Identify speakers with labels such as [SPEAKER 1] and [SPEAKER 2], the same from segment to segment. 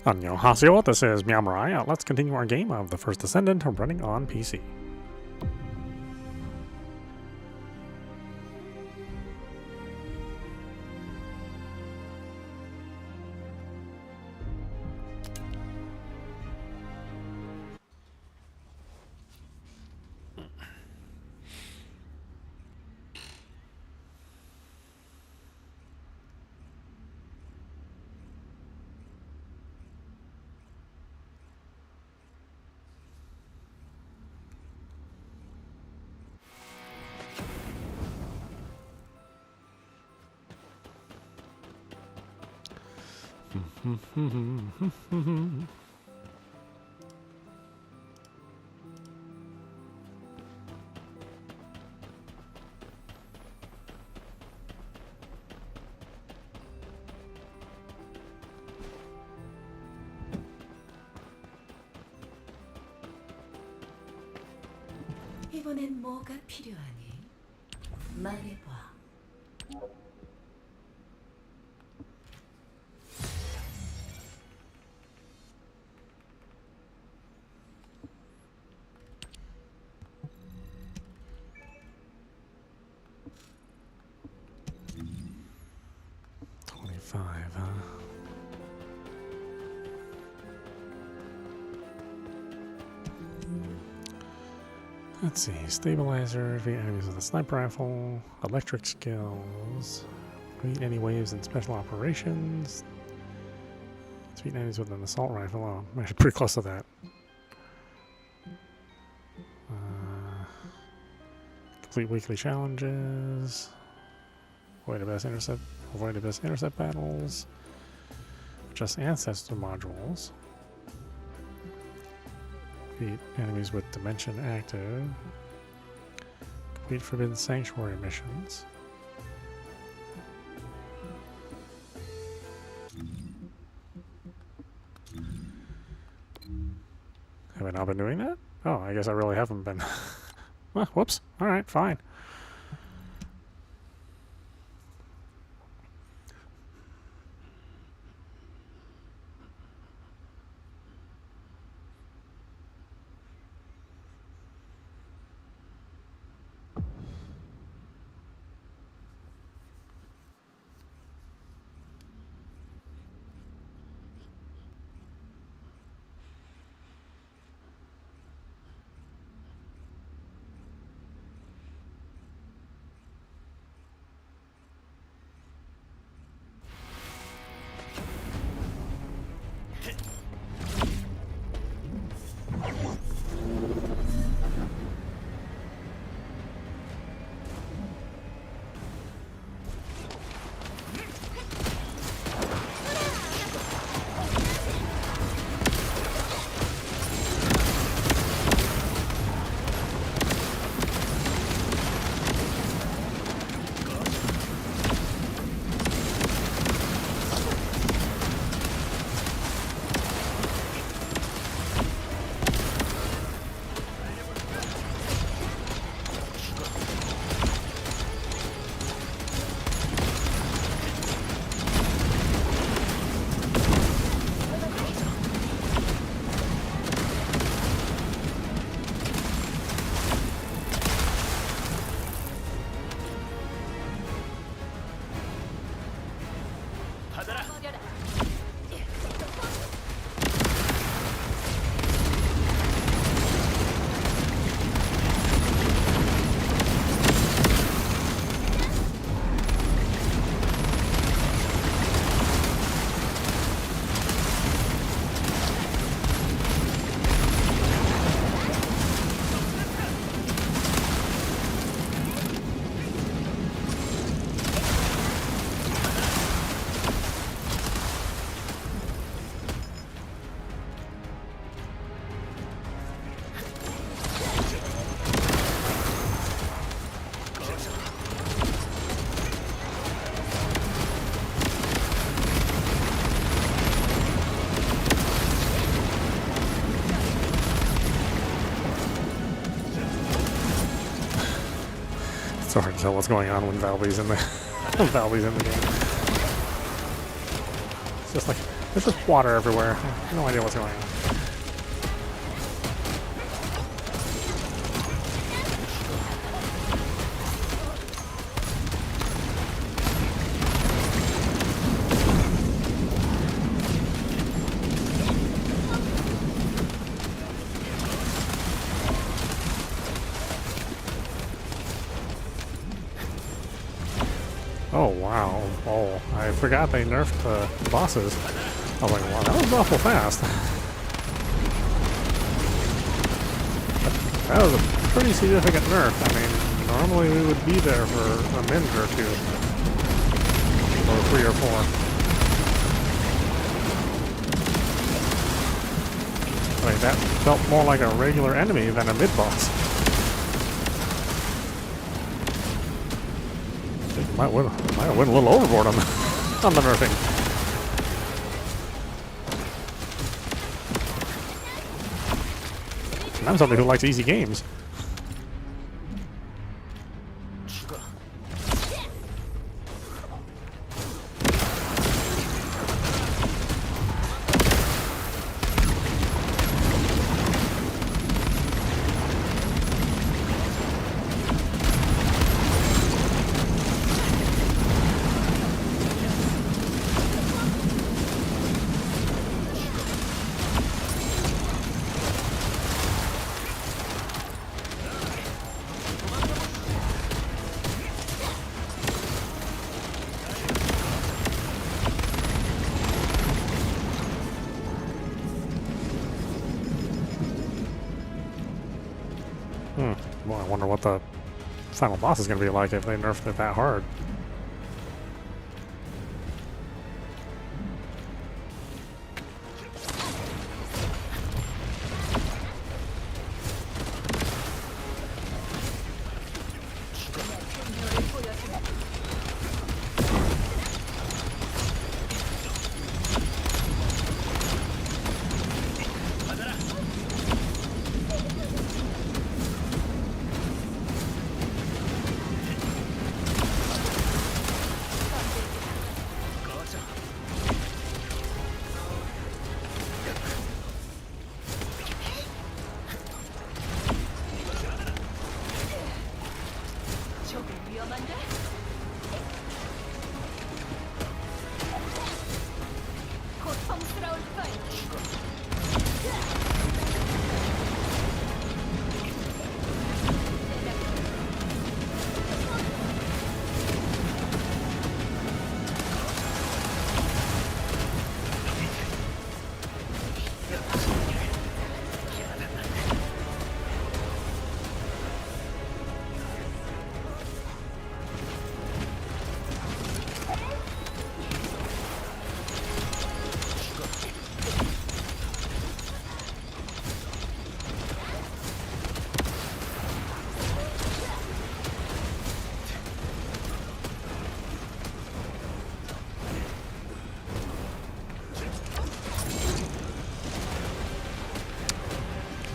[SPEAKER 1] Annyeonghaseyo, this is meowmurai. Let's continue our game of the First Descendant running on PC.
[SPEAKER 2] 이번엔 뭐가 필요하니? 말해봐.
[SPEAKER 1] Let's see, stabilizer, defeat enemies with a sniper rifle, electric skills, defeat any waves in special operations, defeat enemies with an assault rifle. Oh, I'm actually pretty close to that. Complete weekly challenges, avoid abyss intercept battles, adjust ancestor modules. Defeat enemies with Dimension active. Complete Forbidden Sanctuary missions. Have I not been doing that? Oh, I guess I really haven't been. Well, whoops. Alright, fine. So hard to tell what's going on when Valby's in the Valby's in the game. It's just like There's just water everywhere. No idea what's going on. Oh wow. Oh, I forgot they nerfed the bosses. I was like, wow, that was awful fast. That was a pretty significant nerf. I mean, normally we would be there for a minute or two. Or 3 or 4. Like, that felt more like a regular enemy than a mid-boss. I think might have went a little overboard on on the nerfing. And I'm somebody who likes easy games. Well, I wonder what the final boss is going to be like if they nerfed it that hard.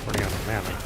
[SPEAKER 1] Running out of mana.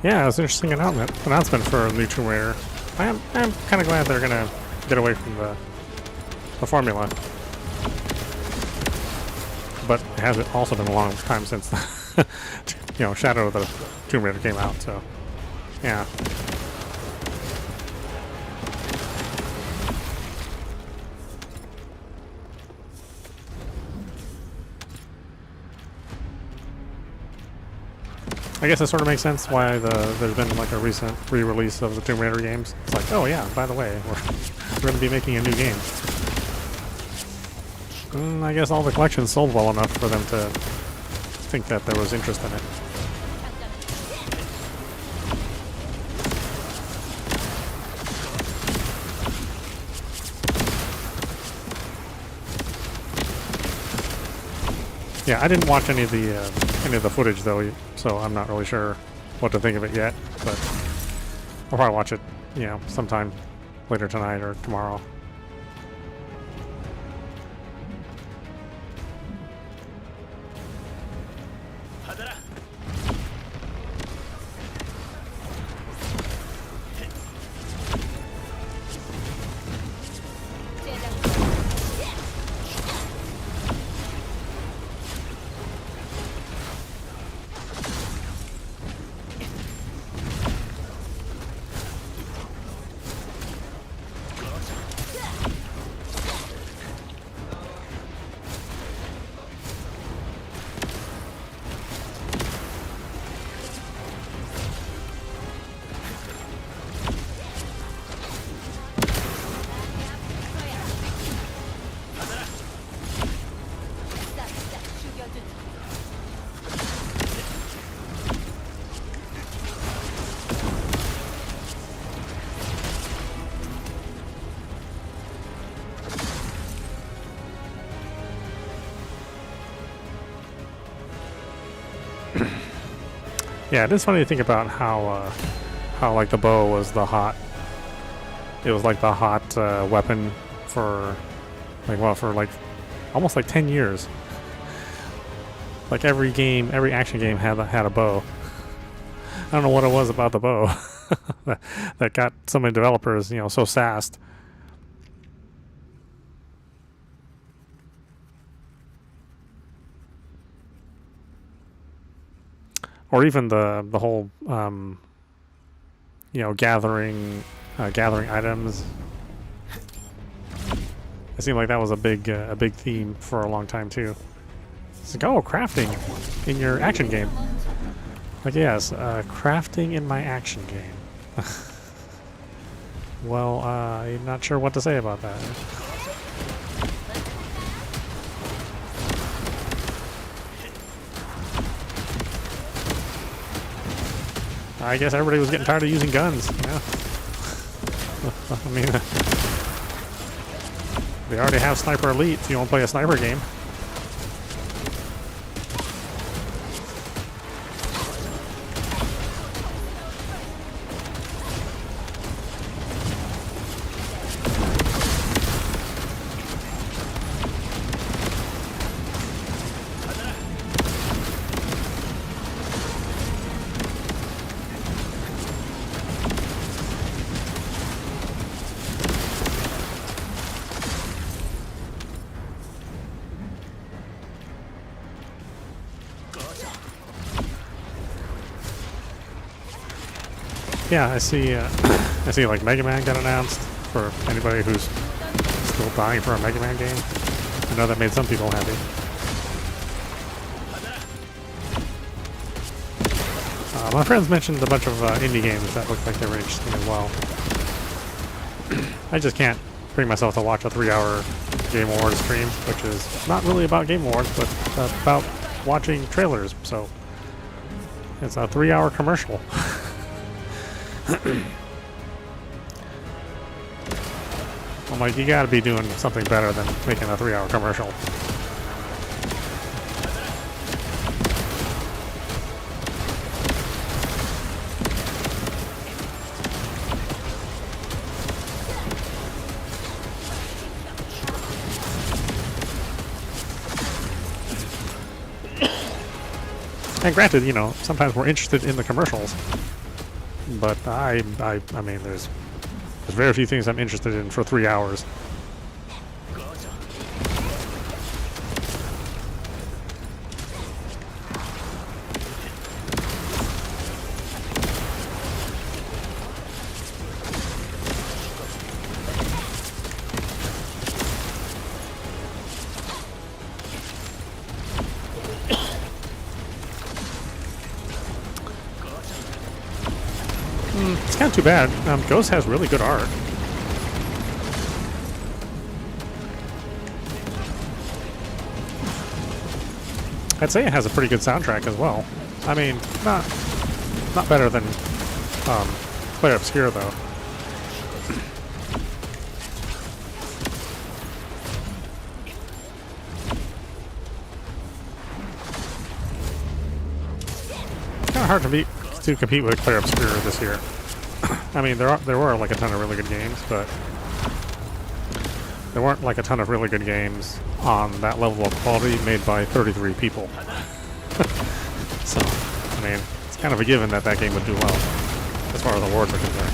[SPEAKER 1] Yeah, it was an interesting announcement for a new Tomb Raider. I'm kind of glad they're gonna get away from the formula, but it has also been a long time since Shadow of the Tomb Raider came out. So yeah. I guess it sort of makes sense why there's been like a recent re-release of the Tomb Raider games. It's like, oh yeah, by the way, we're going to be making a new game. I guess all the collections sold well enough for them to think that there was interest in it. Yeah, I didn't watch any of the footage though, so I'm not really sure what to think of it yet. But I'll probably watch it, sometime later tonight or tomorrow. Yeah, it is funny to think about how like the bow was the hot. It was like the hot weapon for almost like 10 years. Like every action game had a bow. I don't know what it was about the bow that got so many developers, so sassed. Or even the whole gathering items. It seemed like that was a big theme for a long time too. It's like, oh, crafting in your action game. Like, yes, crafting in my action game. Well, I'm not sure what to say about that. I guess everybody was getting tired of using guns. Yeah. I mean, they already have Sniper Elite if you want to play a sniper game. Yeah, I see. I see. Like Mega Man got announced for anybody who's still dying for a Mega Man game. I know that made some people happy. My friends mentioned a bunch of indie games that looked like they were interesting as well. I just can't bring myself to watch a 3-hour Game Awards stream, which is not really about Game Awards, but about watching trailers. So it's a 3-hour commercial. I'm like, you gotta be doing something better than making a 3-hour commercial. And granted, you know, sometimes we're interested in the commercials, but I mean, there's very few things I'm interested in for 3 hours. It's kind of too bad. Ghost has really good art. I'd say it has a pretty good soundtrack as well. I mean, not better than Player Obscure though. Kind of hard to compete with Player Obscure this year. I mean, there were like a ton of really good games, but there weren't like a ton of really good games on that level of quality made by 33 people. So, I mean, it's kind of a given that that game would do well, as far as awards are concerned.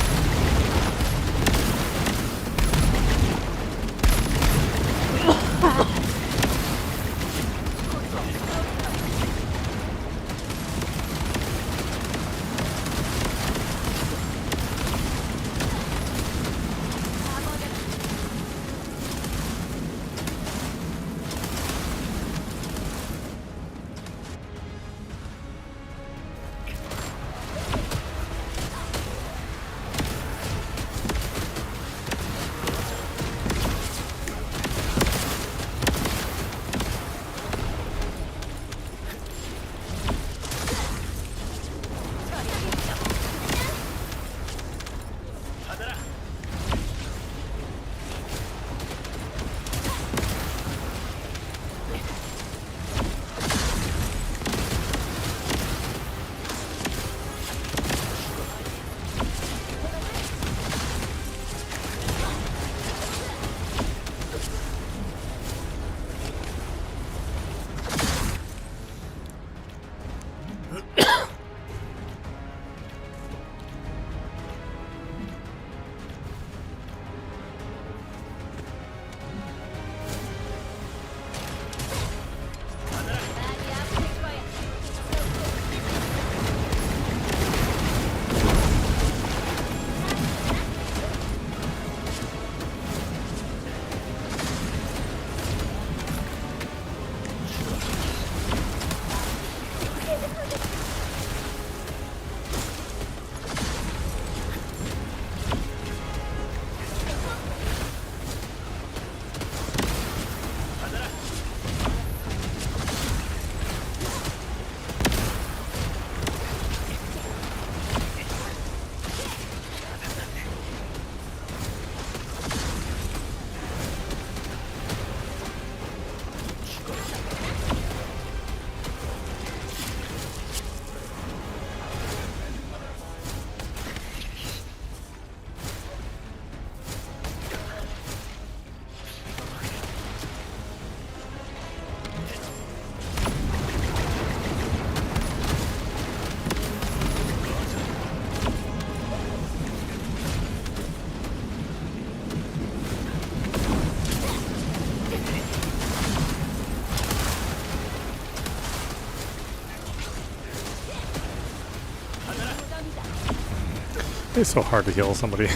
[SPEAKER 1] It's so hard to heal somebody.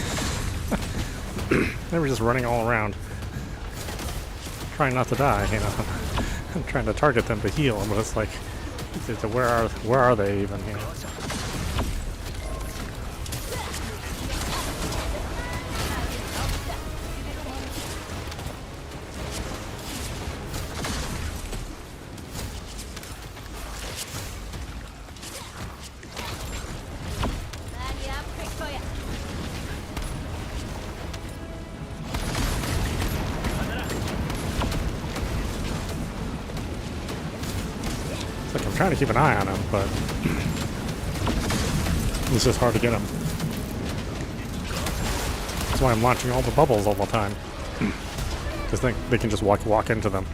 [SPEAKER 1] They were just running all around, trying not to die, you know. I'm trying to target them to heal, but it's like, where are they even, you know? I'm trying to keep an eye on him, but it's just hard to get him. That's why I'm launching all the bubbles all the time. Because they can just walk into them.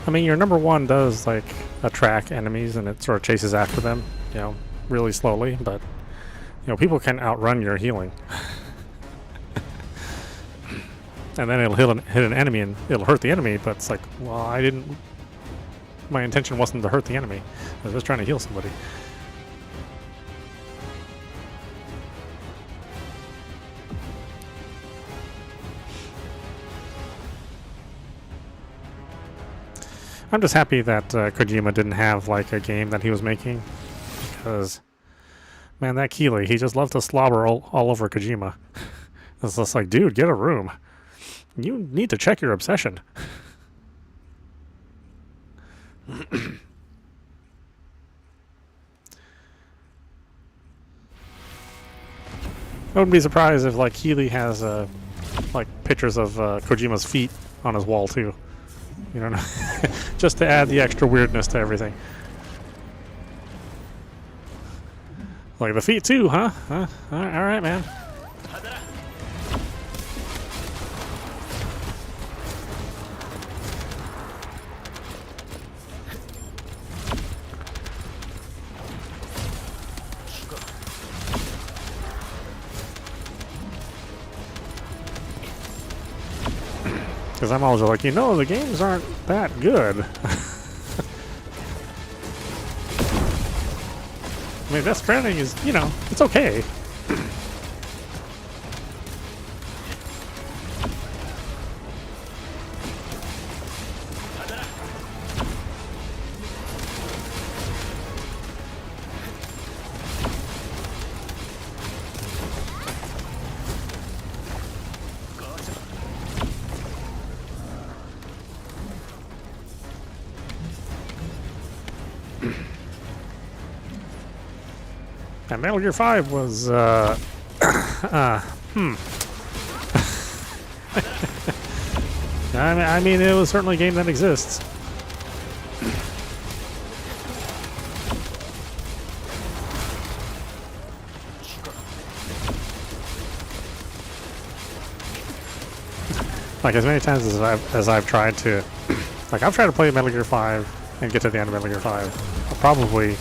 [SPEAKER 1] I mean, your number one does, like, attract enemies and it sort of chases after them, you know, really slowly, but, you know, people can outrun your healing. And then it'll hit an enemy and it'll hurt the enemy, but it's like, well, my intention wasn't to hurt the enemy. I was just trying to heal somebody. I'm just happy that Kojima didn't have, like, a game that he was making. Because, man, that Keeley, he just loved to slobber all over Kojima. It's just like, dude, get a room. You need to check your obsession. I wouldn't be surprised if, like, Healy has like pictures of Kojima's feet on his wall too. You know, just to add the extra weirdness to everything. Like, the feet too, huh? All right, man. Because I'm always like, you know, the games aren't that good. I mean, Death Stranding is, you know, it's okay. And Metal Gear 5 was, I mean, it was certainly a game that exists. Like, as many times as I've tried to, like, I've tried to play Metal Gear 5 and get to the end of Metal Gear 5, probably,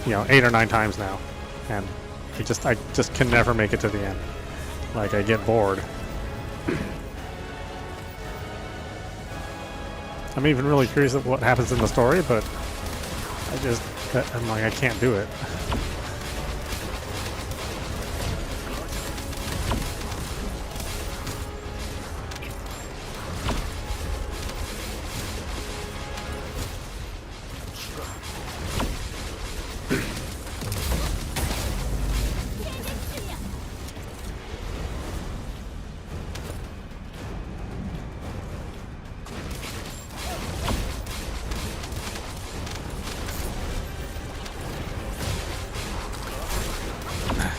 [SPEAKER 1] you know, 8 or 9 times now, and I just can never make it to the end. Like, I get bored. I'm even really curious of what happens in the story, but I'm like, I can't do it.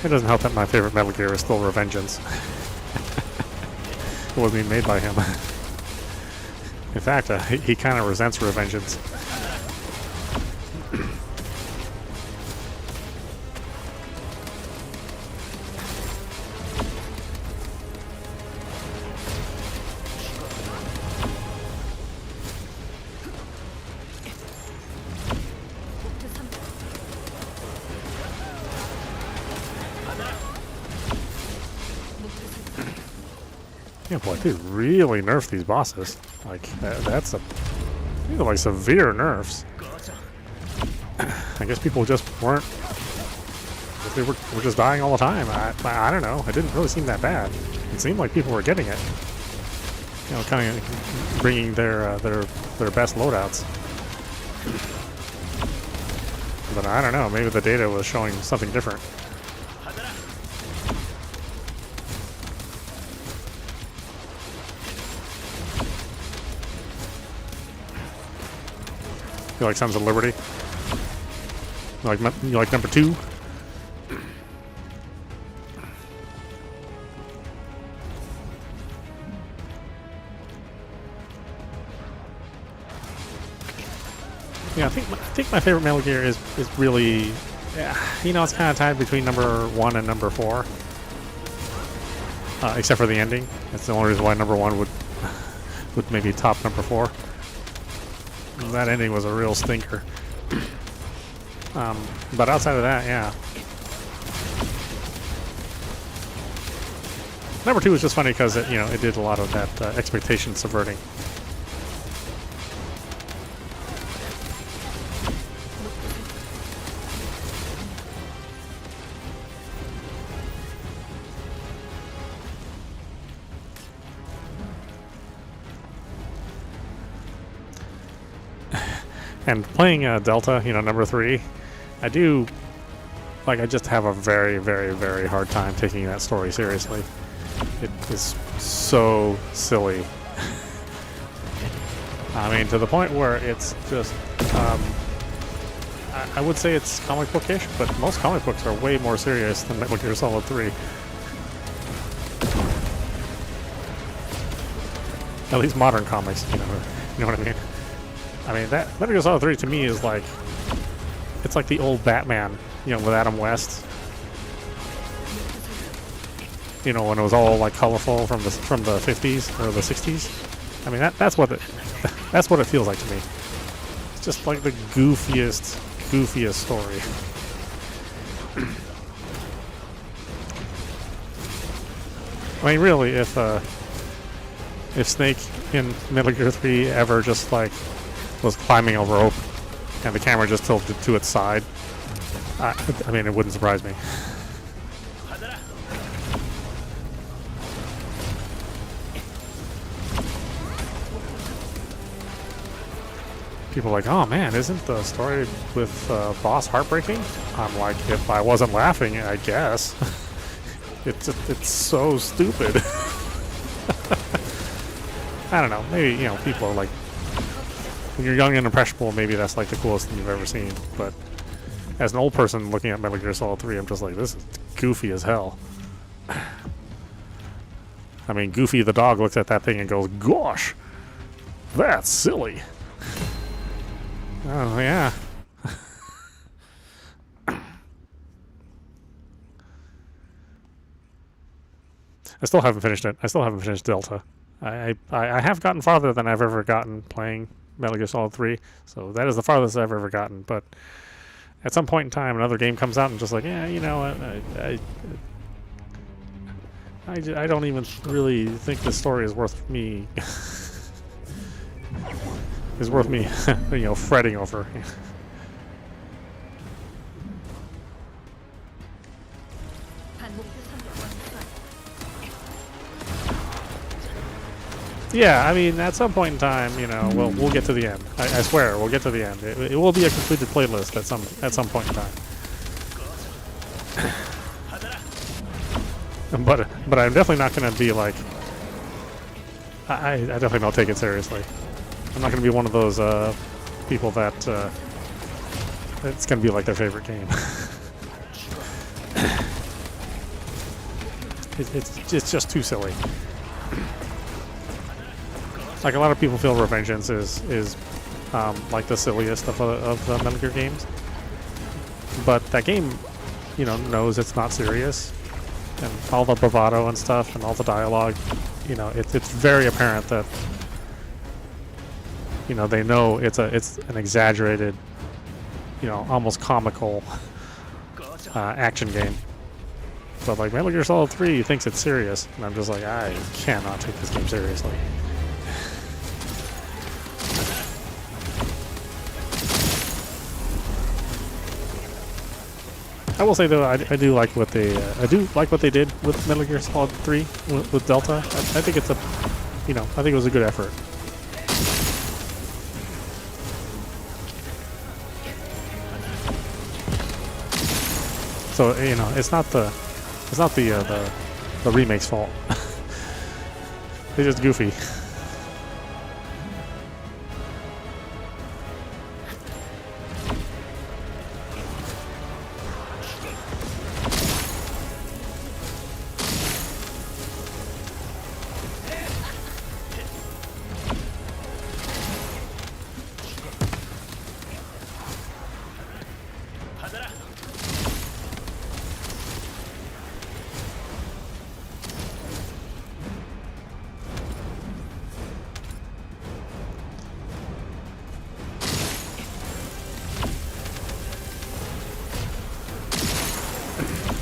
[SPEAKER 1] It doesn't help that my favorite Metal Gear is still Revengeance. It wasn't even made by him. In fact, he kind of resents Revengeance. Yeah, boy, they really nerfed these bosses. Like, that's a These are like severe nerfs. I guess people just weren't. They were just dying all the time. I don't know. It didn't really seem that bad. It seemed like people were getting it. You know, kind of bringing their best loadouts. But I don't know. Maybe the data was showing something different. You like Sons of Liberty? You like number 2? Yeah, I think my favorite Metal Gear is really, you know, it's kind of tied between number 1 and number 4, except for the ending. That's the only reason why number 1 would maybe top number 4. That ending was a real stinker. But outside of that, yeah. Number 2 was just funny because it, you know, it did a lot of that expectation subverting. And playing Delta, you know, number 3, I just have a very, very, very hard time taking that story seriously. It is so silly. I mean, to the point where it's just, I would say it's comic bookish, but most comic books are way more serious than Metal Gear Solid 3. At least modern comics, you know what I mean? I mean, that Metal Gear Solid 3 to me is like, it's like the old Batman, you know, with Adam West. You know, when it was all like colorful from the 50s or the 60s. I mean, that's what it feels like to me. It's just like the goofiest story. I mean, really, if Snake in Metal Gear 3 ever just like was climbing a rope and the camera just tilted to its side, I mean, it wouldn't surprise me. People are like, oh man, isn't the story with Boss heartbreaking? I'm like, if I wasn't laughing, I guess. It's so stupid. I don't know, maybe, you know, people are like, when you're young and impressionable, maybe that's like the coolest thing you've ever seen. But as an old person looking at Metal Gear Solid 3, I'm just like, this is goofy as hell. I mean, Goofy the dog looks at that thing and goes, gosh, that's silly. Oh, yeah. I still haven't finished it. I still haven't finished Delta. I have gotten farther than I've ever gotten playing Metal Gear Solid 3, so that is the farthest I've ever gotten. But at some point in time, another game comes out and just like, yeah, you know, I don't even really think this story is worth me you know, fretting over. Yeah, I mean, at some point in time, you know, we'll get to the end. I swear, we'll get to the end. It will be a completed playlist at some point in time. But I'm definitely not going to be like, I definitely don't take it seriously. I'm not going to be one of those people that it's going to be like their favorite game. It's just too silly. Like, a lot of people feel Revengeance is like the silliest of the Metal Gear games. But that game, you know, knows it's not serious. And all the bravado and stuff and all the dialogue, you know, it's very apparent that, you know, they know it's an exaggerated, you know, almost comical action game. But like Metal Gear Solid 3 thinks it's serious, and I'm just like, I cannot take this game seriously. I will say though, I do like what they did with Metal Gear Solid 3 with Delta. I think it's a, you know, I think it was a good effort. So you know, it's not the remake's fault. They're just goofy.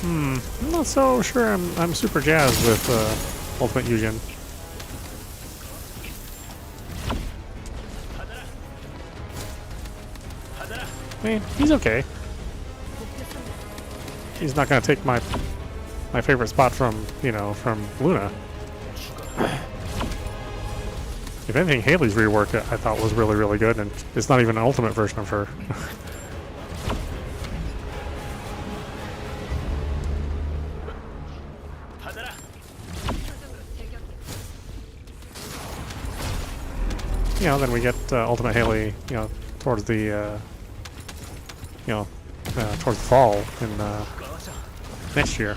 [SPEAKER 1] I'm not so sure I'm super jazzed with Ultimate Yujin. I mean, he's okay. He's not gonna take my favorite spot from, you know, from Luna. If anything, Haley's rework I thought was really, really good, and it's not even an ultimate version of her. You know, then we get Ultimate Haley, you know, towards the, towards the fall in next year.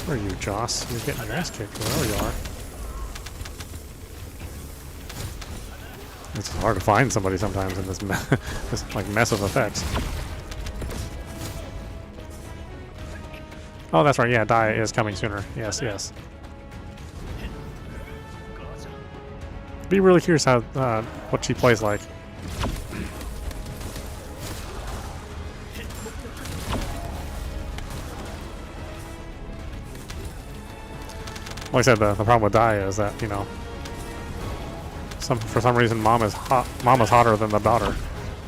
[SPEAKER 1] Where are you, Joss? You're getting your ass kicked wherever you are. It's hard to find somebody sometimes in this, this like mess of effects. Oh, that's right. Yeah, Dai is coming sooner. Yes, yes. Be really curious how what she plays like. Like I said, the problem with Dai is that, you know, for some reason Mama's hotter than the daughter.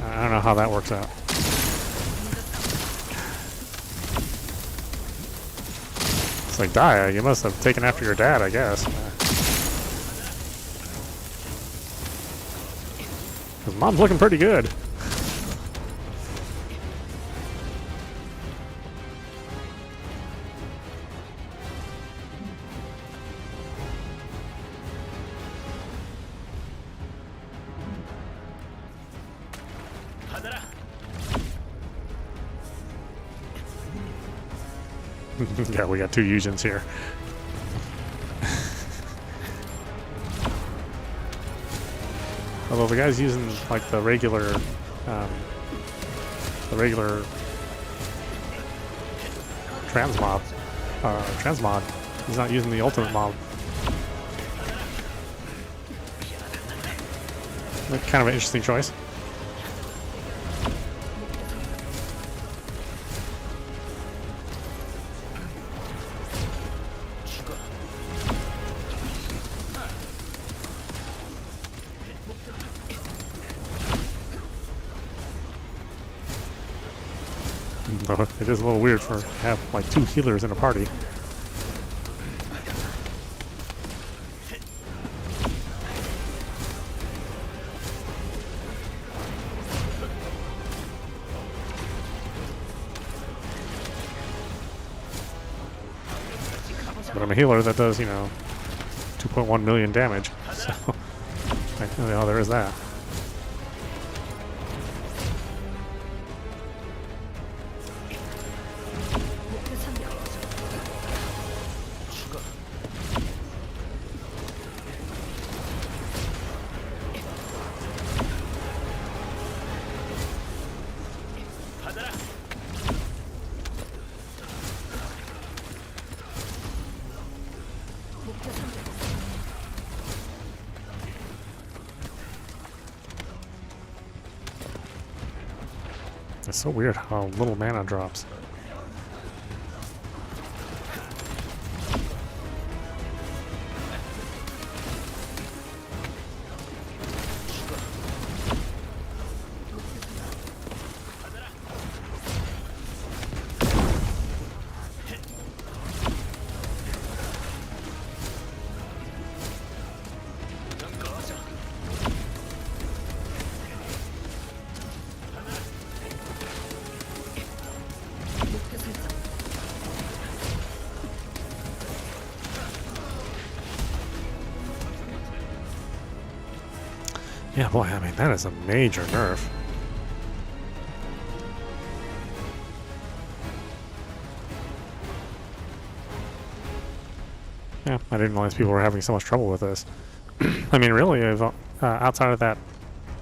[SPEAKER 1] I don't know how that works out. It's like, Dai, you must have taken after your dad, I guess. Because Mom's looking pretty good. Yeah, we got two Yujins here. Although the guy's using like the regular transmod. He's not using the ultimate mod. Kind of an interesting choice. It is a little weird to have like two healers in a party. But I'm a healer that does, you know, 2.1 million damage. So, you know, there is that. It's so weird how little mana drops. Yeah, boy, I mean, that is a major nerf. Yeah, I didn't realize people were having so much trouble with this. I mean, really, outside of that,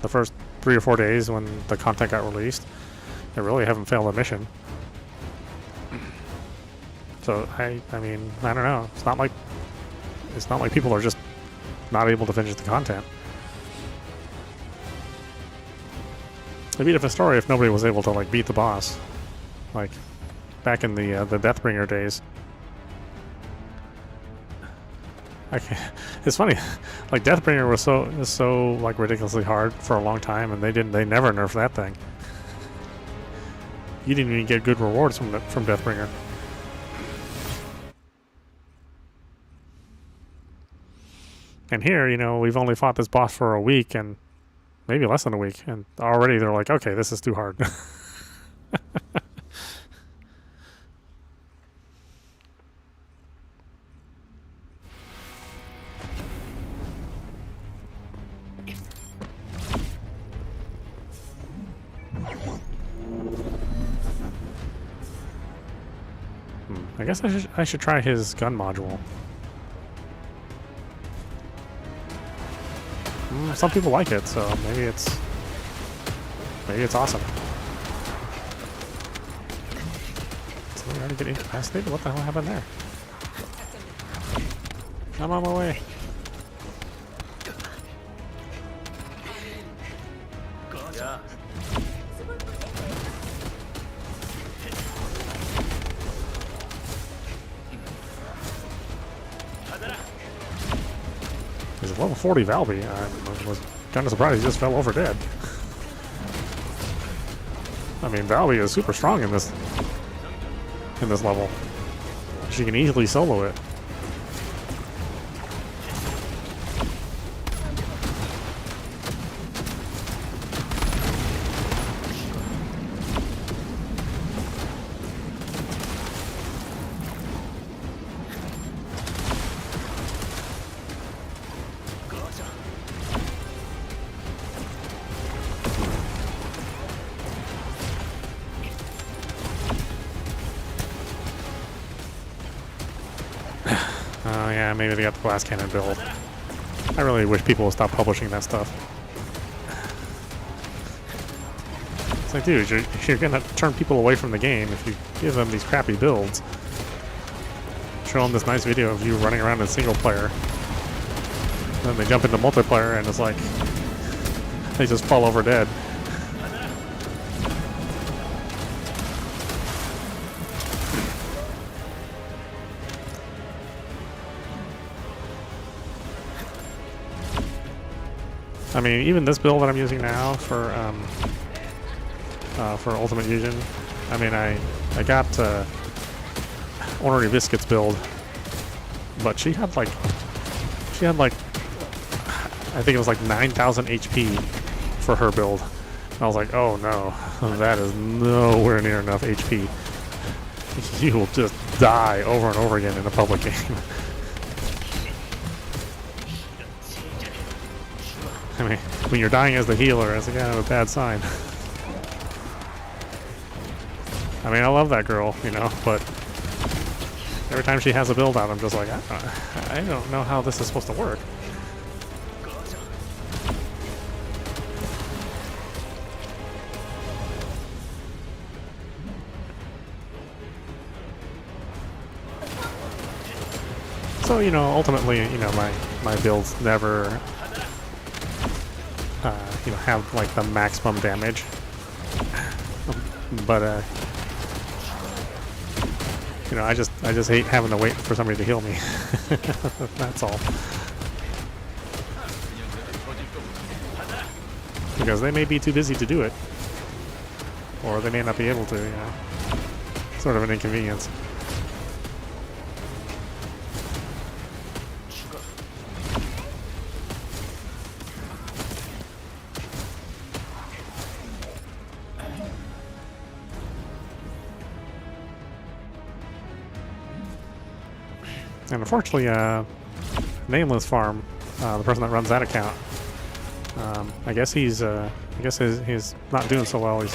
[SPEAKER 1] the first 3 or 4 days when the content got released, I really haven't failed a mission. So I mean, I don't know. It's not like people are just not able to finish the content. It'd be a different story if nobody was able to like beat the boss, like back in the Deathbringer days. It's funny, like Deathbringer was so like ridiculously hard for a long time, and they never nerfed that thing. You didn't even get good rewards from Deathbringer. And here, you know, we've only fought this boss for a week, and maybe less than a week, and already they're like, okay, this is too hard. I guess I should try his gun module. Some people like it, so maybe it's awesome. So we already get incapacitated? What the hell happened there? I'm on my way. He's a level 40 Valby. I was kind of surprised he just fell over dead. I mean, Valby is super strong in this level. She can easily solo it. Oh yeah, maybe they got the glass cannon build. I really wish people would stop publishing that stuff. It's like, dude, you're gonna turn people away from the game if you give them these crappy builds. Show them this nice video of you running around in single player. And then they jump into multiplayer and it's like, they just fall over dead. I mean, even this build that I'm using now for Ultimate Fusion, I mean, I got Ornery Biscuit's build, but she had like I think it was like 9,000 HP for her build. And I was like, oh no, that is nowhere near enough HP. You will just die over and over again in a public game. I mean, when you're dying as the healer, it's kind of a bad sign. I mean, I love that girl, you know, but every time she has a build out, I'm just like, I don't know how this is supposed to work. So, you know, ultimately, you know, my builds never you know, have like the maximum damage, but you know, I just hate having to wait for somebody to heal me. That's all. Because they may be too busy to do it, or they may not be able to. You know, sort of an inconvenience. And unfortunately, Nameless Farm, the person that runs that account, I guess he's he's not doing so well. He's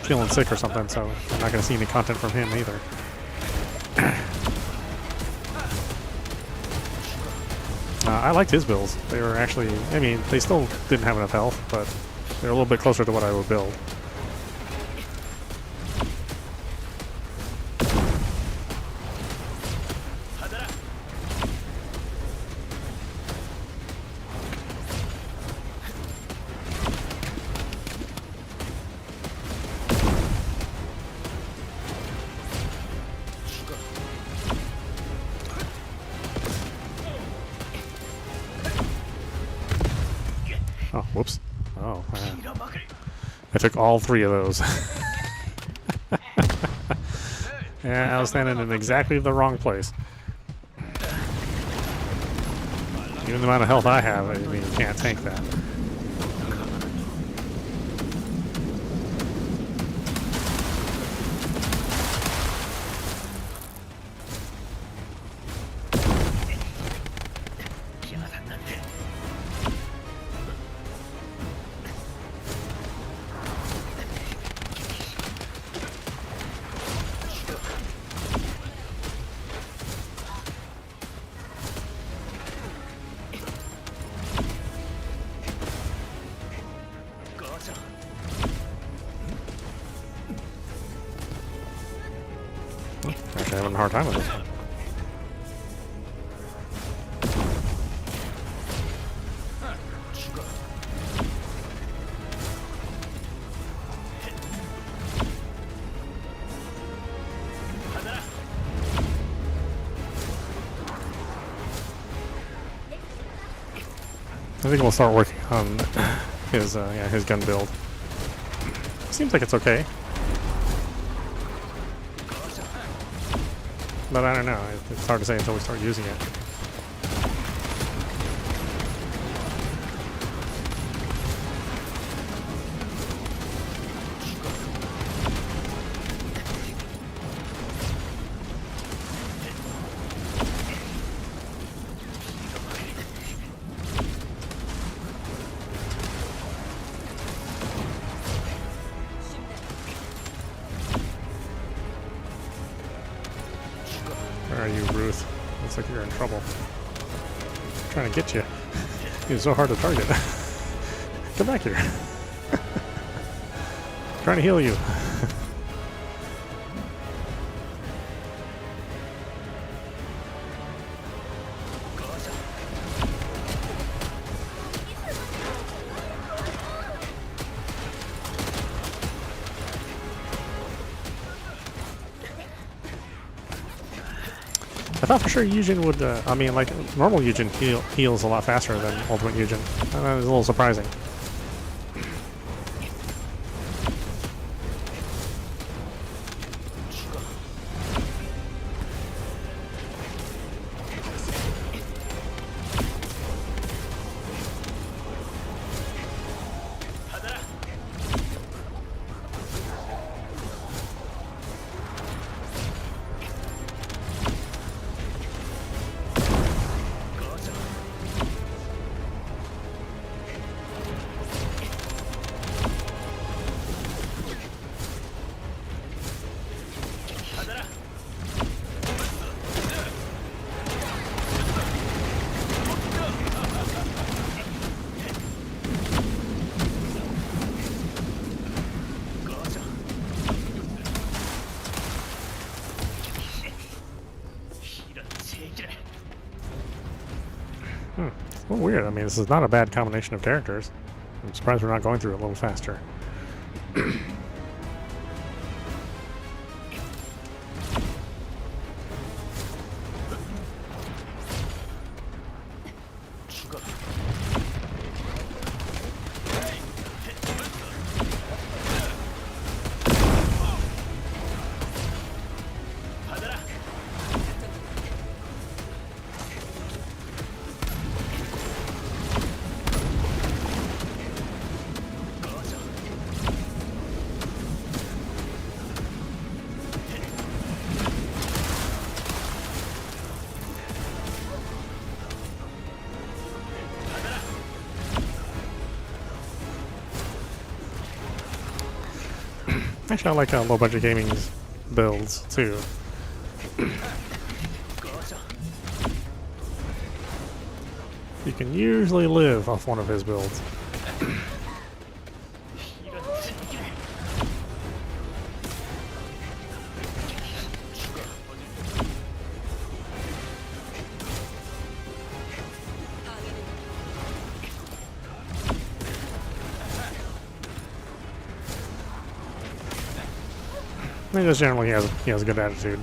[SPEAKER 1] feeling sick or something, so I'm not going to see any content from him either. I liked his builds. They were actually, I mean, they still didn't have enough health, but they're a little bit closer to what I would build. Oh, whoops. Oh, man. I took all 3 of those. Yeah, I was standing in exactly the wrong place. Even the amount of health I have, I mean, you can't tank that. Actually having a hard time with this one. I think we'll start working on his gun build. Seems like it's okay. But I don't know, it's hard to say until we start using it. Where are you, Ruth? Looks like you're in trouble. I'm trying to get you. You're so hard to target. Come back here. Trying to heal you. I thought for sure Yujin would, I mean, like, normal Yujin heals a lot faster than Ultimate Yujin. That was a little surprising. It's a little weird. I mean, this is not a bad combination of characters. I'm surprised we're not going through it a little faster. Actually, I like low budget gaming's builds too. You can usually live off one of his builds. I think just generally he has a good attitude.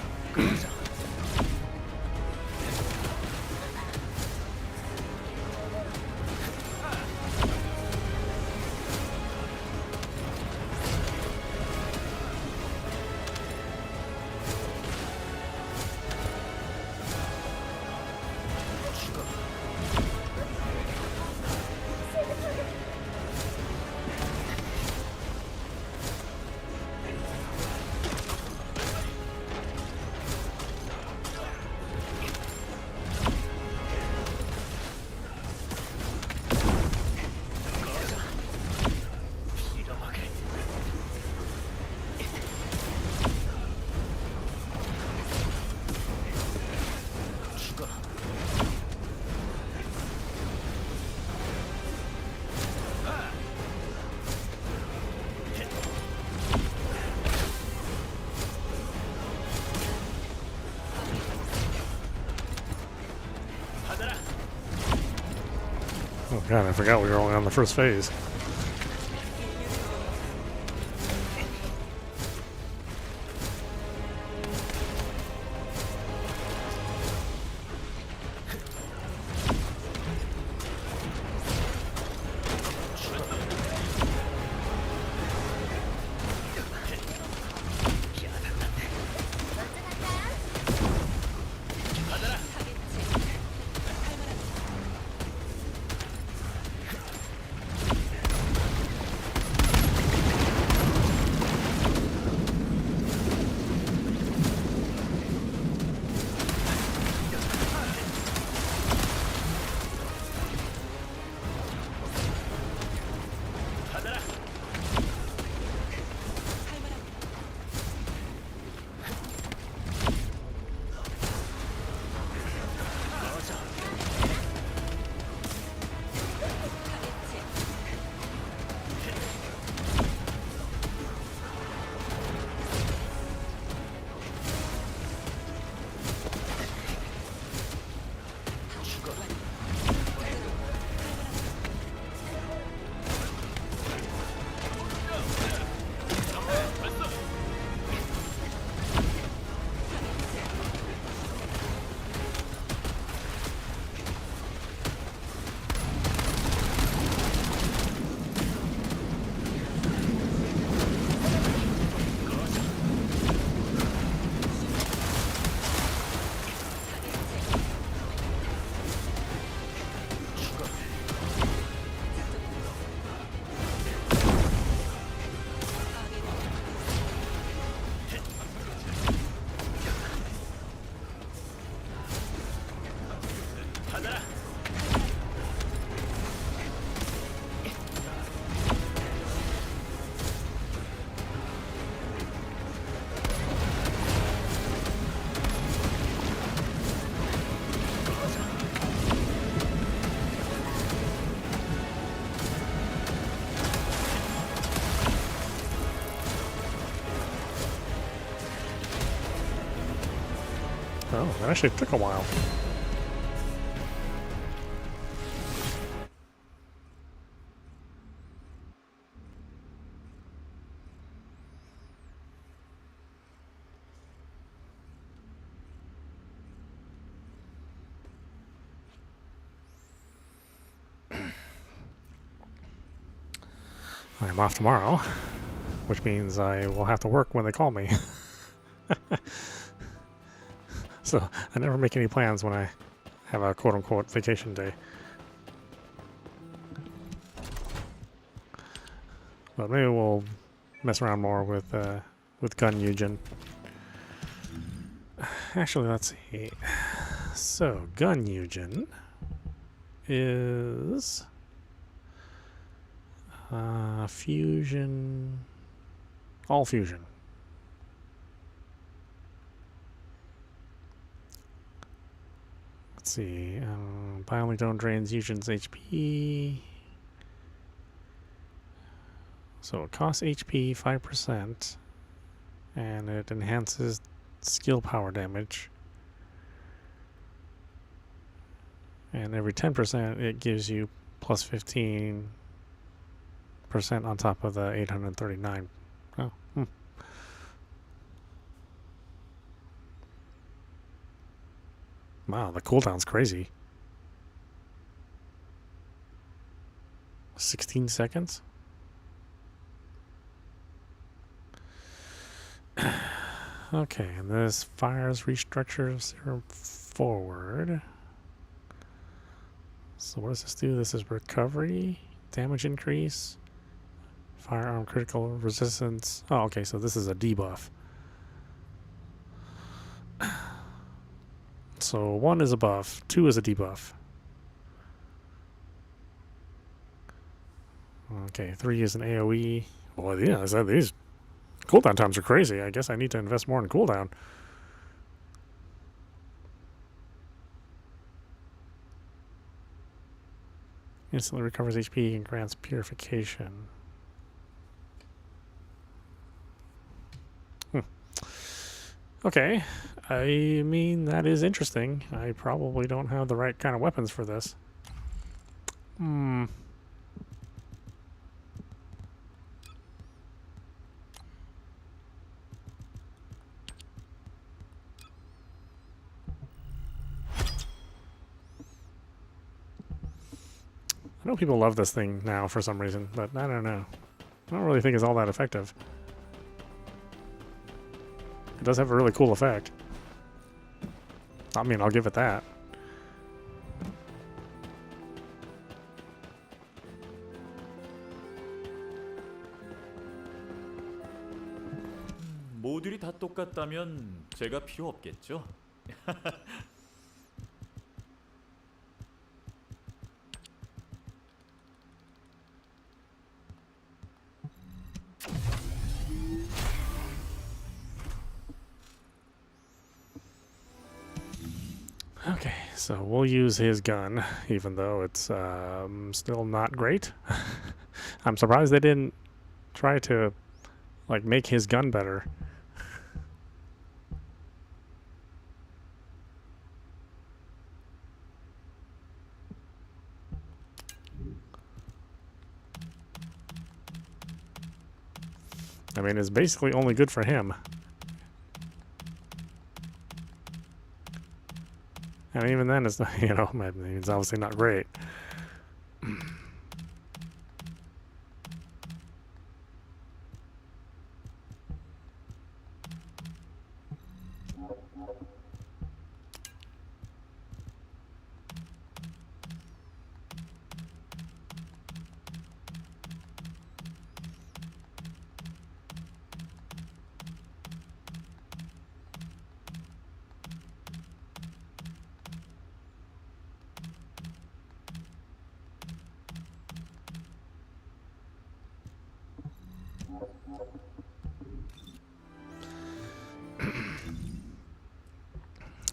[SPEAKER 1] Oh god, I forgot we were only on the first phase. Oh, that actually took a while. I'm off tomorrow, which means I will have to work when they call me. So I never make any plans when I have a quote-unquote vacation day. But maybe we'll mess around more with Gun Eugen. Actually, let's see. So Gun Eugen is fusion All fusion. Let's see. Bionic don't drains Fusion's HP. So it costs HP 5%, and it enhances skill power damage. And every 10%, it gives you plus 15% on top of the 839. Oh, Wow, the cooldown's crazy. 16 seconds? Okay, and this fires restructures forward. So what does this do? This is recovery, damage increase, firearm critical resistance. Oh, okay, so this is a debuff. So 1 is a buff, 2 is a debuff. Okay, 3 is an AoE. Well, yeah, these cooldown times are crazy. I guess I need to invest more in cooldown. Instantly recovers HP and grants purification. Okay, I mean, that is interesting. I probably don't have the right kind of weapons for this. I know people love this thing now for some reason, but I don't know. I don't really think it's all that effective. It does have a really cool effect. I mean, I'll give it that.
[SPEAKER 3] 모듈이 다 똑같다면 제가 필요 없겠죠?
[SPEAKER 1] Okay, so we'll use his gun, even though it's still not great. I'm surprised they didn't try to, like, make his gun better. I mean, it's basically only good for him. And even then, it's not, you know, it's obviously not great.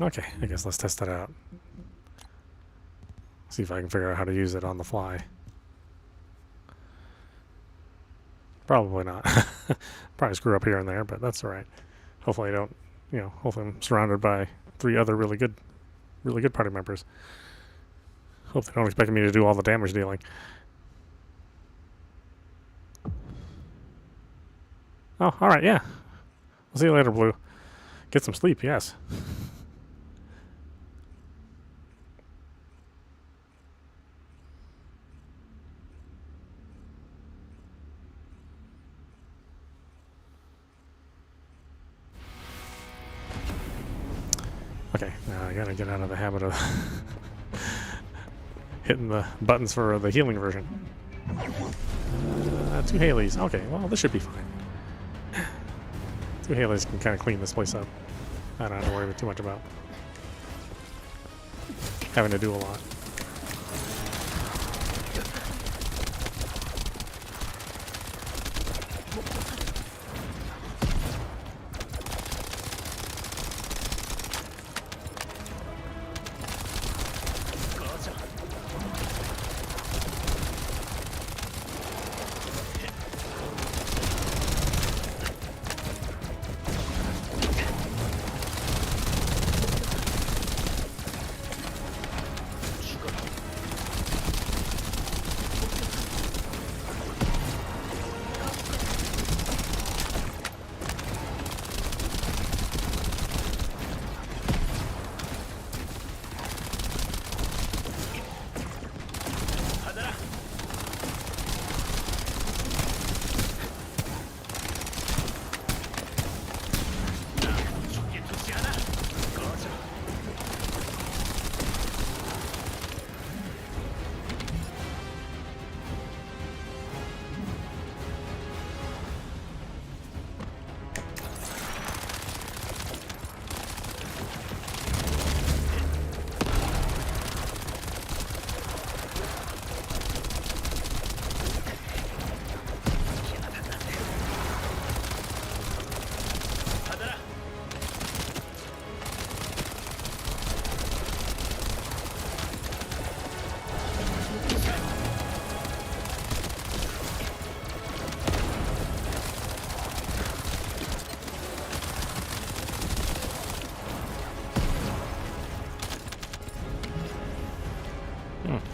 [SPEAKER 1] Okay, I guess let's test that out. See if I can figure out how to use it on the fly. Probably not. Probably screw up here and there, but that's alright. Hopefully I don't, you know, hopefully I'm surrounded by 3 other really good party members. Hope they don't expect me to do all the damage dealing. Oh, alright, yeah. I'll see you later, Blue. Get some sleep, yes. Okay, now I gotta get out of the habit of hitting the buttons for the healing version. 2 Haleys. Okay, well, this should be fine. 2 Haleys can kind of clean this place up. I don't have to worry too much about having to do a lot.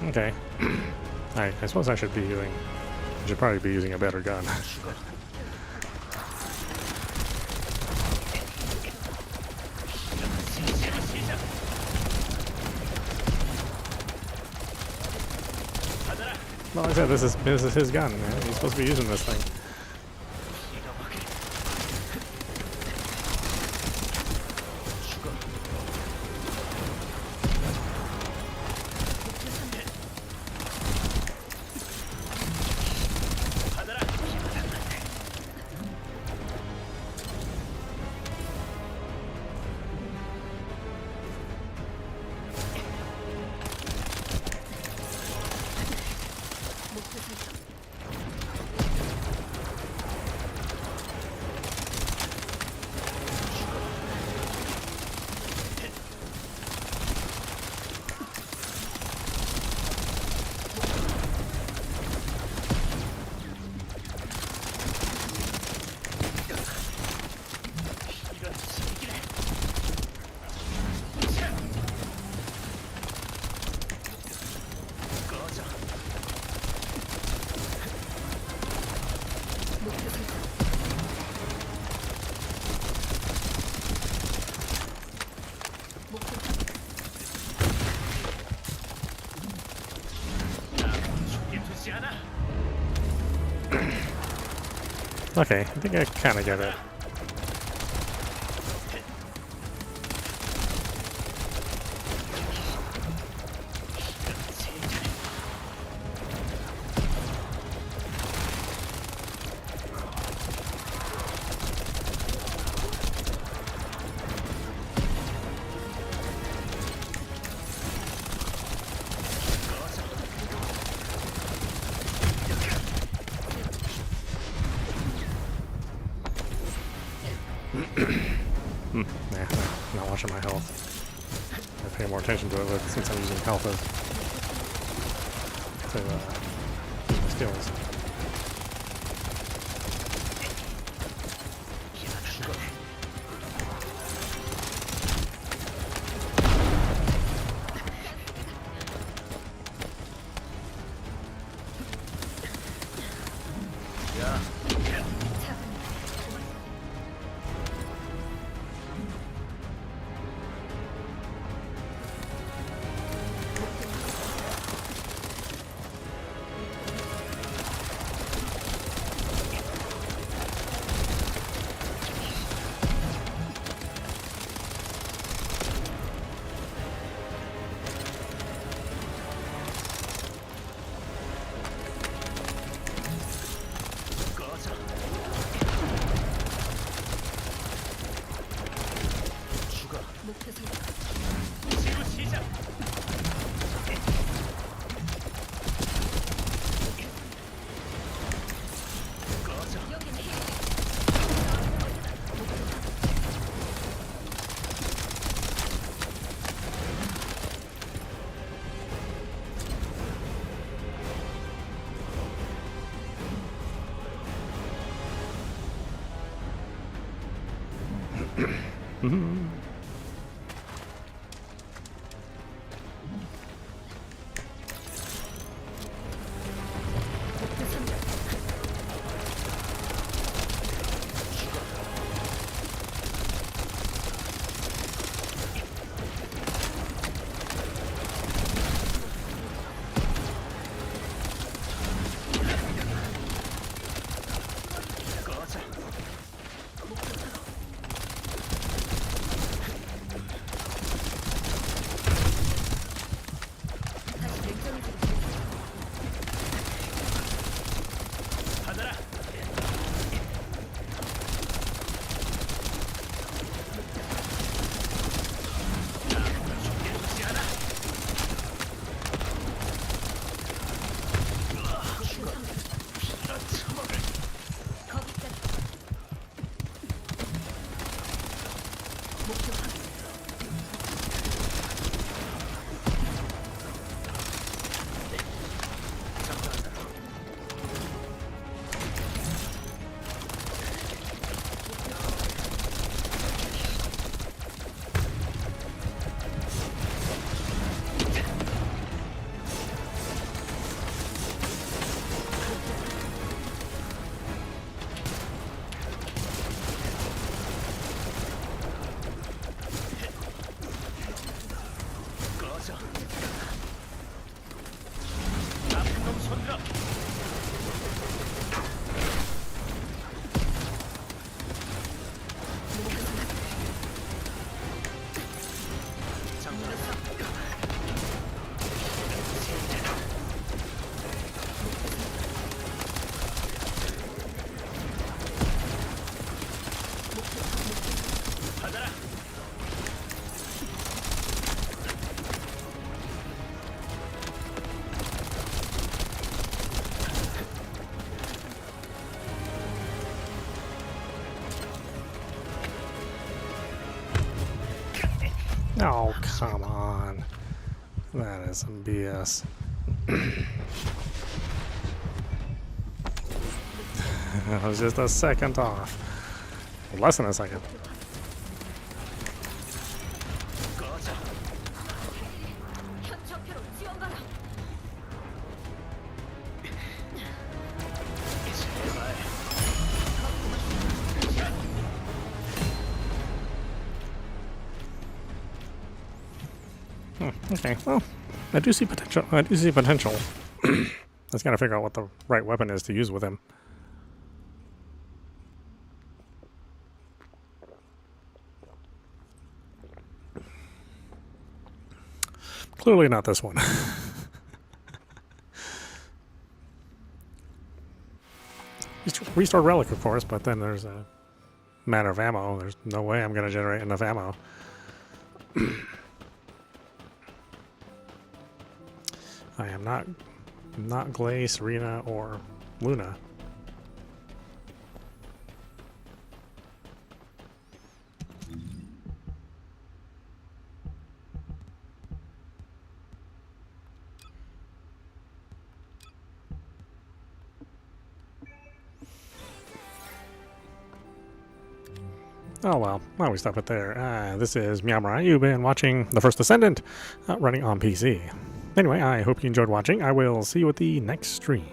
[SPEAKER 1] Okay. I suppose I should be using. I should probably be using a better gun. Well, like I said, this is his gun, man. He's supposed to be using this thing. Okay, I think I kind of get it. Nah, not watching my health. I pay more attention to it since I'm using health to use my skills. Oh, come on. That is some BS. It was just a second off. Less than a second. Okay, well, I do see potential. I do see potential. I just gotta figure out what the right weapon is to use with him. Clearly not this one. Restore relic, of course, but then there's a matter of ammo. There's no way I'm gonna generate enough ammo. I am not Glaze, Serena, or Luna. Oh well, why don't we stop it there? This is meowmurai. You've been watching The First Descendant, running on PC. Anyway, I hope you enjoyed watching. I will see you at the next stream.